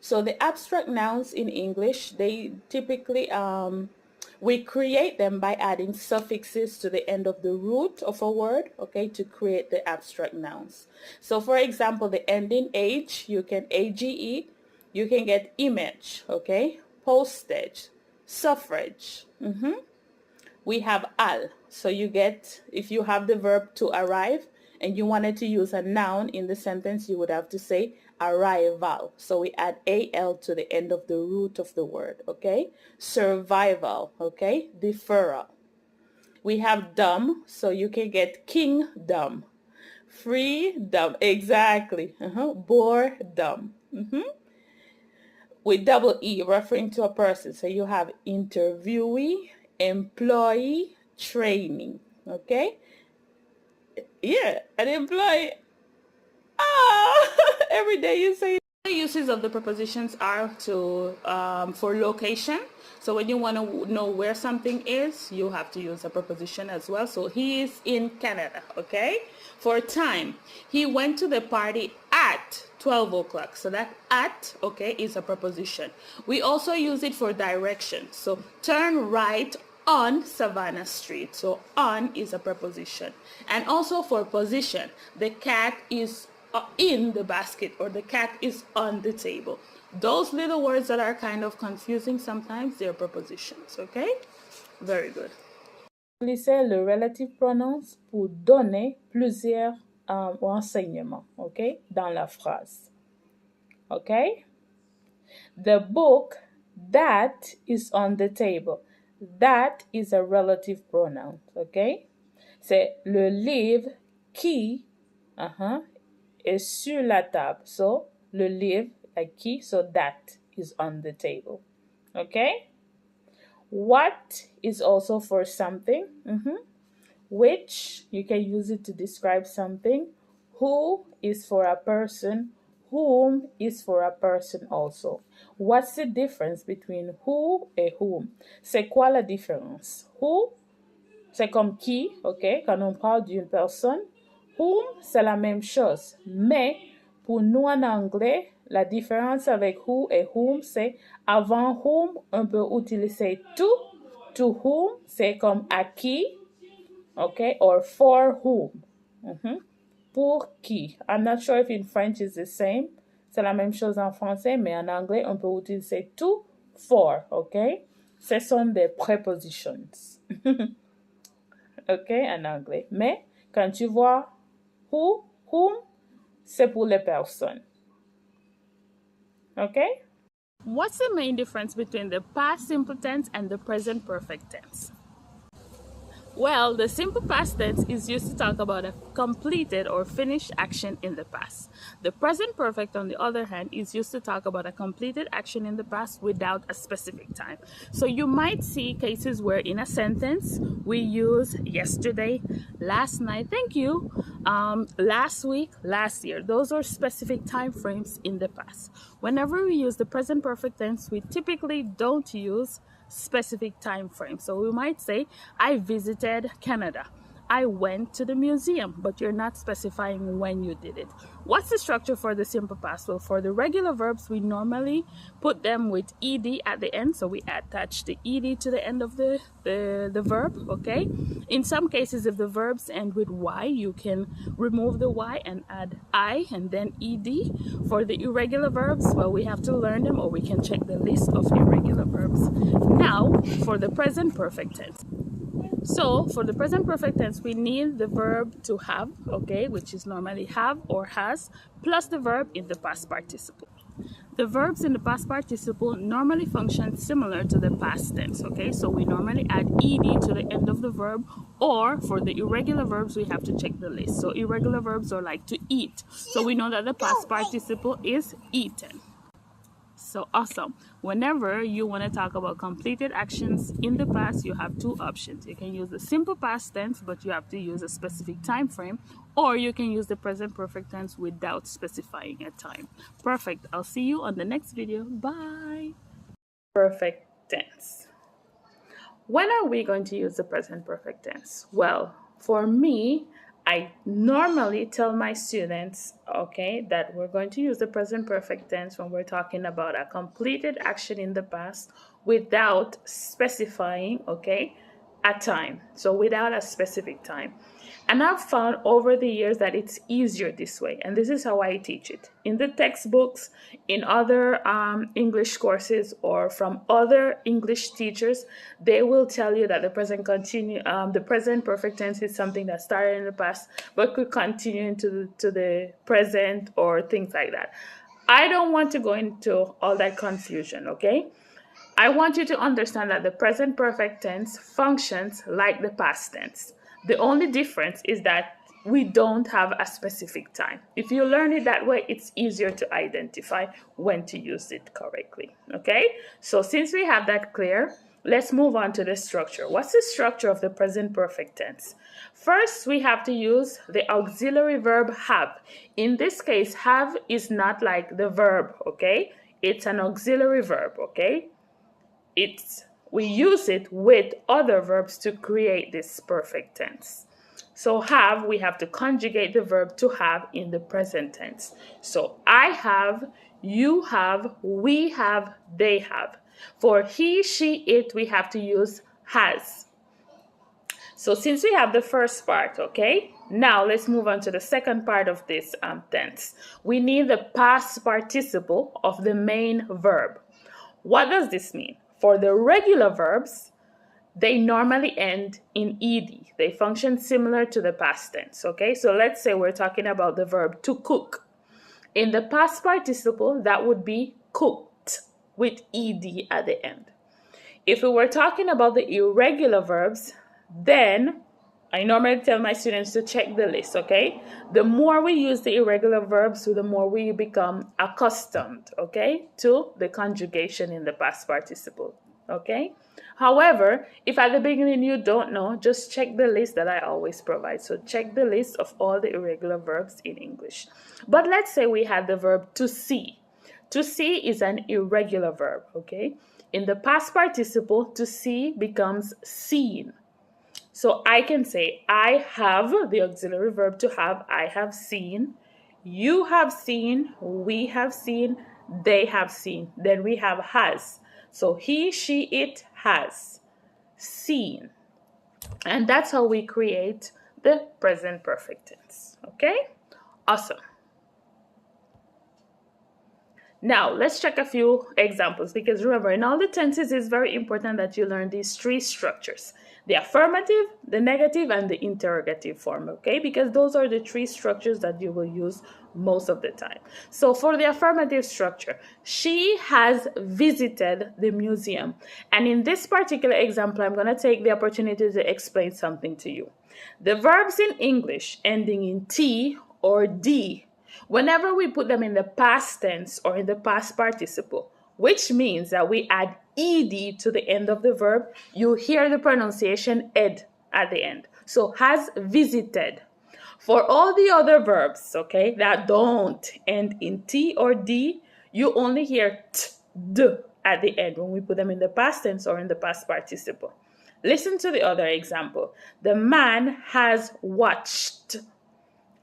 So the abstract nouns in English, they typically, we create them by adding suffixes to the end of the root of a word, okay, to create the abstract nouns. So for example, the ending age, you can AGE, you can get image, okay, postage, suffrage. We have al. So you get, if you have the verb to arrive and you wanted to use a noun in the sentence, you would have to say arrival. So we add al to the end of the root of the word, okay? Survival, okay? Deferral. We have dumb, so you can get kingdom. Freedom, exactly. Boredom. With double E, referring to a person. So you have interviewee, employee, trainee. Okay? Yeah, an employee. Ah, every day you say. The uses of the prepositions are to for location. So when you want to know where something is, you have to use a preposition as well. So he is in Canada, okay? For time, he went to the party at 12 o'clock. So that at, okay, is a preposition. We also use it for direction. So turn right on Savannah Street. So on is a preposition. And also for position, the cat is in the basket, or the cat is on the table. Those little words that are kind of confusing sometimes, they're prepositions, okay? Very good. Utilisez le relative pronouns pour donner plusieurs renseignements, okay, dans la phrase. Okay? The book that is on the table. That is a relative pronoun, okay? C'est le livre qui is sur la table. So, le livre, like qui, so that is on the table. Okay? What is also for something. Which, you can use it to describe something. Who is for a person. Whom is for a person also. What's the difference between who et whom? C'est quoi la différence? Who, c'est comme qui, ok, quand on parle d'une personne. Whom, c'est la même chose. Mais, pour nous en anglais, la différence avec who et whom, c'est avant whom, on peut utiliser to. To whom, c'est comme à qui, ok, or for whom. Pour qui. I'm not sure if in French it's the same. C'est la même chose en français, mais en anglais, on peut utiliser to, for, ok? Ce sont des prepositions. Ok, en anglais. Mais quand tu vois who, whom, c'est pour les personnes. Ok? What's the main difference between the past simple tense and the present perfect tense? Well, the simple past tense is used to talk about a completed or finished action in the past. The present perfect, on the other hand, is used to talk about a completed action in the past without a specific time. So you might see cases where in a sentence we use yesterday, last night, thank you, last week, last year. Those are specific time frames in the past. Whenever we use the present perfect tense, we typically don't use specific time frame. So we might say, I visited Canada. I went to the museum, but you're not specifying when you did it. What's the structure for the simple past? Well, for the regular verbs, we normally put them with ed at the end. So we attach the ed to the end of the verb, okay? In some cases, if the verbs end with y, you can remove the y and add I and then ed. For the irregular verbs, well, we have to learn them, or we can check the list of irregular verbs. Now, for the present perfect tense. So for the present perfect tense, we need the verb to have, okay, which is normally have or has, plus the verb in the past participle. The verbs in the past participle normally function similar to the past tense, okay? So we normally add ed to the end of the verb, or for the irregular verbs, we have to check the list. So irregular verbs are like to eat. So we know that the past participle is eaten. So awesome. Whenever you want to talk about completed actions in the past, you have two options. You can use the simple past tense, but you have to use a specific time frame, or you can use the present perfect tense without specifying a time. Perfect. I'll see you on the next video. Bye. Perfect tense. When are we going to use the present perfect tense? Well, for me, I normally tell my students, okay, that we're going to use the present perfect tense when we're talking about a completed action in the past without specifying, okay, a time. So without a specific time. And I've found over the years that it's easier this way. And this is how I teach it. In the textbooks, in other English courses, or from other English teachers, they will tell you that the present perfect tense is something that started in the past, but could continue into the present or things like that. I don't want to go into all that confusion, okay? I want you to understand that the present perfect tense functions like the past tense. The only difference is that we don't have a specific time. If you learn it that way, it's easier to identify when to use it correctly. Okay? So since we have that clear, let's move on to the structure. What's the structure of the present perfect tense? First, we have to use the auxiliary verb have. In this case, have is not like the verb, okay? It's an auxiliary verb, okay? We use it with other verbs to create this perfect tense. So have, we have to conjugate the verb to have in the present tense. So I have, you have, we have, they have. For he, she, it, we have to use has. So since we have the first part, okay, now let's move on to the second part of this tense. We need the past participle of the main verb. What does this mean? For the regular verbs, they normally end in ed. They function similar to the past tense, okay? So let's say we're talking about the verb to cook. In the past participle, that would be cooked with ed at the end. If we were talking about the irregular verbs, then I normally tell my students to check the list, okay? The more we use the irregular verbs, the more we become accustomed, okay, to the conjugation in the past participle, okay? However, if at the beginning you don't know, just check the list that I always provide. So check the list of all the irregular verbs in English. But let's say we had the verb to see. To see is an irregular verb, okay? In the past participle, to see becomes seen. So I can say, I have, the auxiliary verb to have, I have seen, you have seen, we have seen, they have seen. Then we have has. So he, she, it has seen. And that's how we create the present perfect tense. Okay? Awesome. Now, let's check a few examples, because remember, in all the tenses, it's very important that you learn these three structures: the affirmative, the negative, and the interrogative form, okay? Because those are the three structures that you will use most of the time. So for the affirmative structure, she has visited the museum. And in this particular example, I'm going to take the opportunity to explain something to you. The verbs in English ending in T or D, whenever we put them in the past tense or in the past participle, which means that we add ed to the end of the verb, you hear the pronunciation ed at the end. So has visited. For all the other verbs, okay, that don't end in T or D, you only hear t, d at the end when we put them in the past tense or in the past participle. Listen to the other example. The man has watched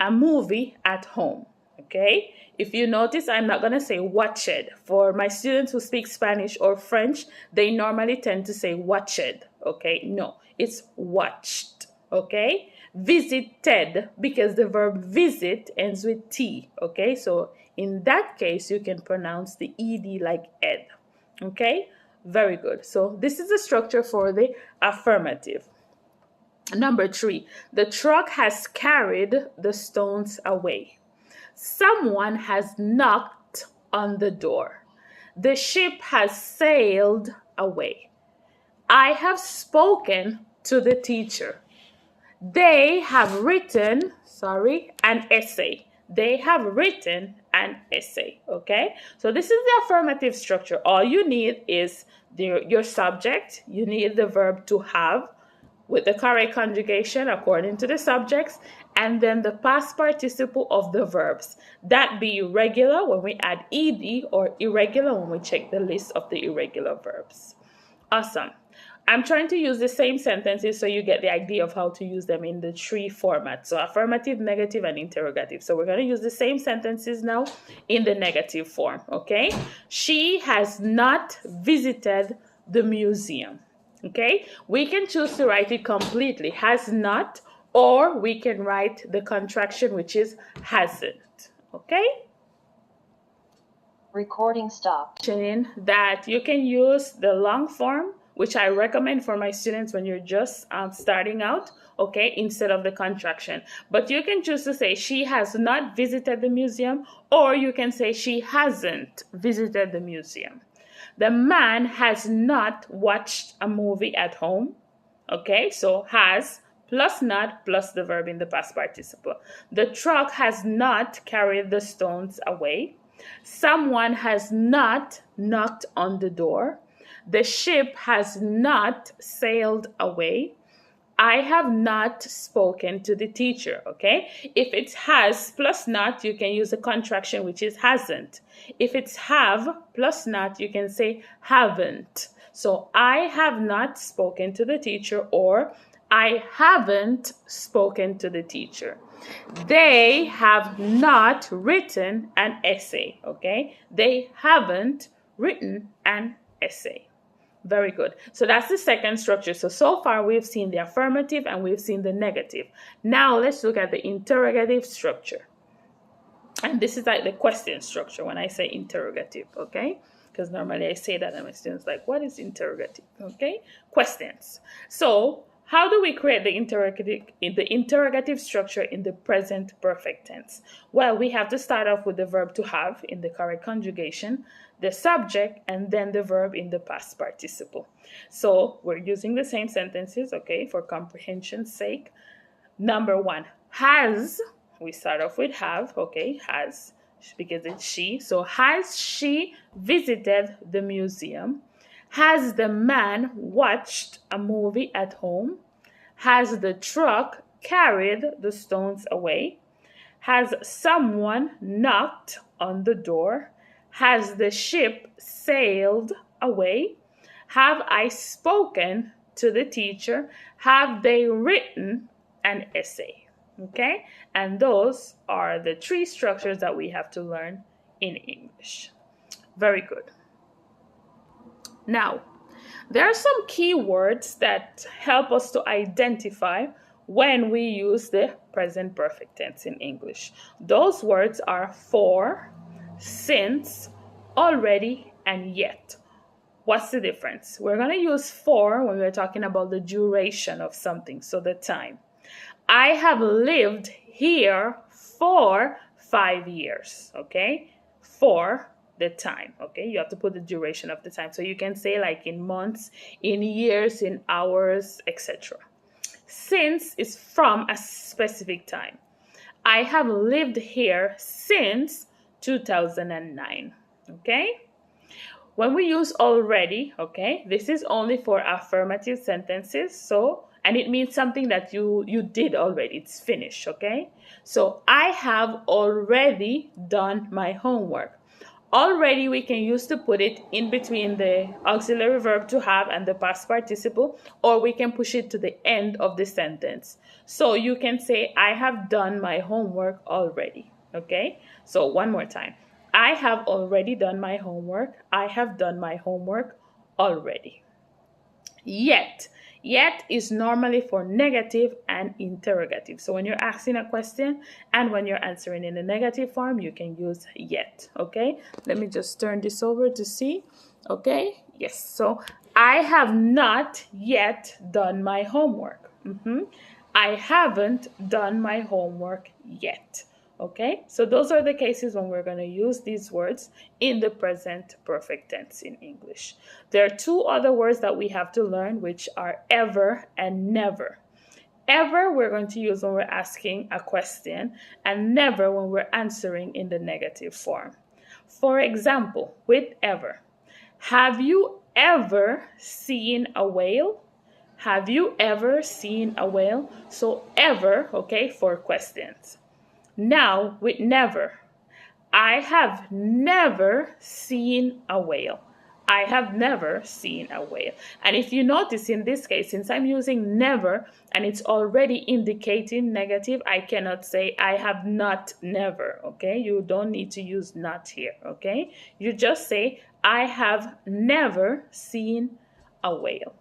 a movie at home. Okay, if you notice, I'm not going to say watched. For my students who speak Spanish or French, they normally tend to say watched. Okay, no, it's watched. Okay, visited, because the verb visit ends with T. Okay, so in that case, you can pronounce the ed like ed. Okay, very good. So this is the structure for the affirmative. Number 3, the truck has carried the stones away. Someone has knocked on the door. The ship has sailed away. I have spoken to the teacher. They have written, an essay. They have written an essay, okay? So this is the affirmative structure. All you need is your subject. You need the verb to have with the correct conjugation according to the subjects, and then the past participle of the verbs. That be regular when we add ed, or irregular when we check the list of the irregular verbs. Awesome. I'm trying to use the same sentences so you get the idea of how to use them in the three formats. So affirmative, negative, and interrogative. So we're going to use the same sentences now in the negative form, okay? She has not visited the museum, okay? We can choose to write it completely, has not, or we can write the contraction, which is hasn't, okay? Recording stopped. That you can use the long form, which I recommend for my students when you're just starting out, okay, instead of the contraction. But you can choose to say she has not visited the museum, or you can say she hasn't visited the museum. The man has not watched a movie at home, okay, so has plus not plus the verb in the past participle. The truck has not carried the stones away. Someone has not knocked on the door. The ship has not sailed away. I have not spoken to the teacher, okay? If it's has plus not, you can use a contraction, which is hasn't. If it's have plus not, you can say haven't. So I have not spoken to the teacher, or I haven't spoken to the teacher. They have not written an essay, okay? They haven't written an essay. Very good. So that's the second structure. So far we've seen the affirmative and we've seen the negative. Now let's look at the interrogative structure. And this is like the question structure when I say interrogative, okay? Because normally I say that and my students like, what is interrogative, okay? Questions. So how do we create the interrogative structure in the present perfect tense? Well, we have to start off with the verb to have in the correct conjugation, the subject, and then the verb in the past participle. So we're using the same sentences, okay, for comprehension's sake. Number one, has, we start off with have, okay, has, because it's she. So has she visited the museum? Has the man watched a movie at home? Has the truck carried the stones away? Has someone knocked on the door? Has the ship sailed away? Have I spoken to the teacher? Have they written an essay? Okay? And those are the three structures that we have to learn in English. Very good. Now, there are some key words that help us to identify when we use the present perfect tense in English. Those words are for, since, already, and yet. What's the difference? We're going to use for when we're talking about the duration of something, so the time. I have lived here for 5 years, okay? For the time, okay? You have to put the duration of the time. So you can say like in months, in years, in hours, etc. Since is from a specific time. I have lived here since 2009, okay? When we use already, okay, this is only for affirmative sentences, so, and it means something that you did already, it's finished, okay? So I have already done my homework. Already we can use to put it in between the auxiliary verb to have and the past participle, or we can push it to the end of the sentence. So you can say, I have done my homework already, okay? So one more time. I have already done my homework. I have done my homework already. Yet. Yet is normally for negative and interrogative. So when you're asking a question and when you're answering in the negative form, you can use yet, okay? Let me just turn this over to see, okay? Yes, so I have not yet done my homework. I haven't done my homework yet. Okay, so those are the cases when we're going to use these words in the present perfect tense in English. There are two other words that we have to learn, which are ever and never. Ever we're going to use when we're asking a question, and never when we're answering in the negative form. For example, with ever, have you ever seen a whale? Have you ever seen a whale? So ever, okay, for questions. Now with never, I have never seen a whale. I have never seen a whale. And if you notice in this case, since I'm using never and it's already indicating negative, I cannot say I have not never, okay? You don't need to use not here, okay? You just say I have never seen a whale.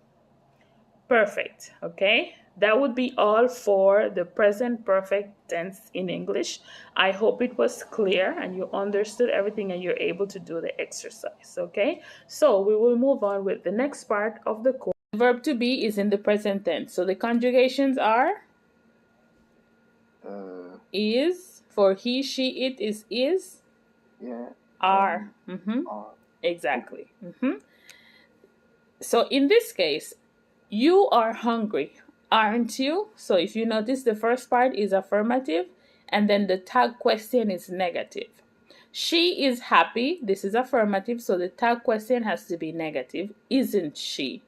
Perfect, okay? That would be all for the present perfect tense in English. I hope it was clear and you understood everything and you're able to do the exercise, okay? So we will move on with the next part of the course. The verb to be is in the present tense. So the conjugations are is, for he, she, it is, are. Are. Exactly. So in this case, you are hungry, aren't you? So if you notice, the first part is affirmative and then the tag question is negative. She is happy. This is affirmative, so the tag question has to be negative. Isn't she?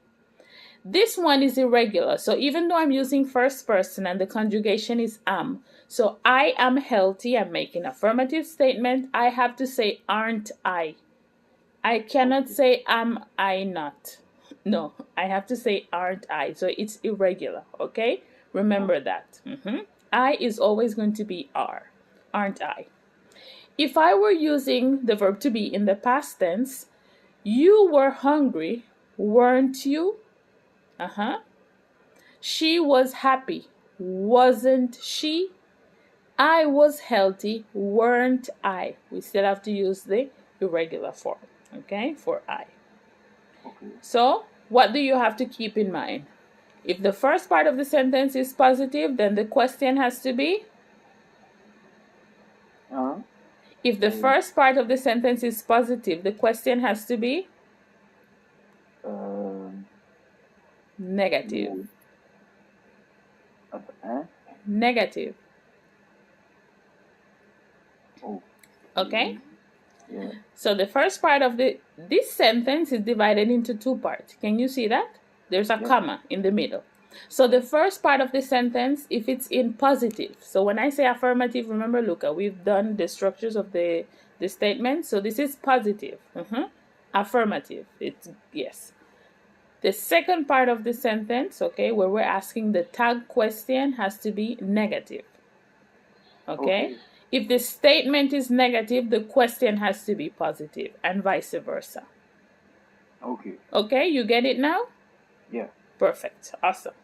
This one is irregular. So even though I'm using first person and the conjugation is am, so I am healthy, I'm making affirmative statement, I have to say aren't I. I cannot say am I not. No, I have to say aren't I. So it's irregular, okay? Remember that. I is always going to be are, aren't I? If I were using the verb to be in the past tense, you were hungry, weren't you? She was happy, wasn't she? I was healthy, weren't I? We still have to use the irregular form, okay, for I. Okay. So, what do you have to keep in mind? If the first part of the sentence is positive, then the question has to be? If the first part of the sentence is positive, the question has to be? Negative. Negative. Okay? Yeah. So the first part of this sentence is divided into two parts. Can you see that? There's a comma in the middle. So the first part of the sentence, if it's in positive, so when I say affirmative, remember, Luca, we've done the structures of the statement. So this is positive. Affirmative. It's yes. The second part of the sentence, okay, where we're asking the tag question, has to be negative. Okay? If the statement is negative, the question has to be positive, and vice versa. Okay. Okay, you get it now? Yeah. Perfect. Awesome.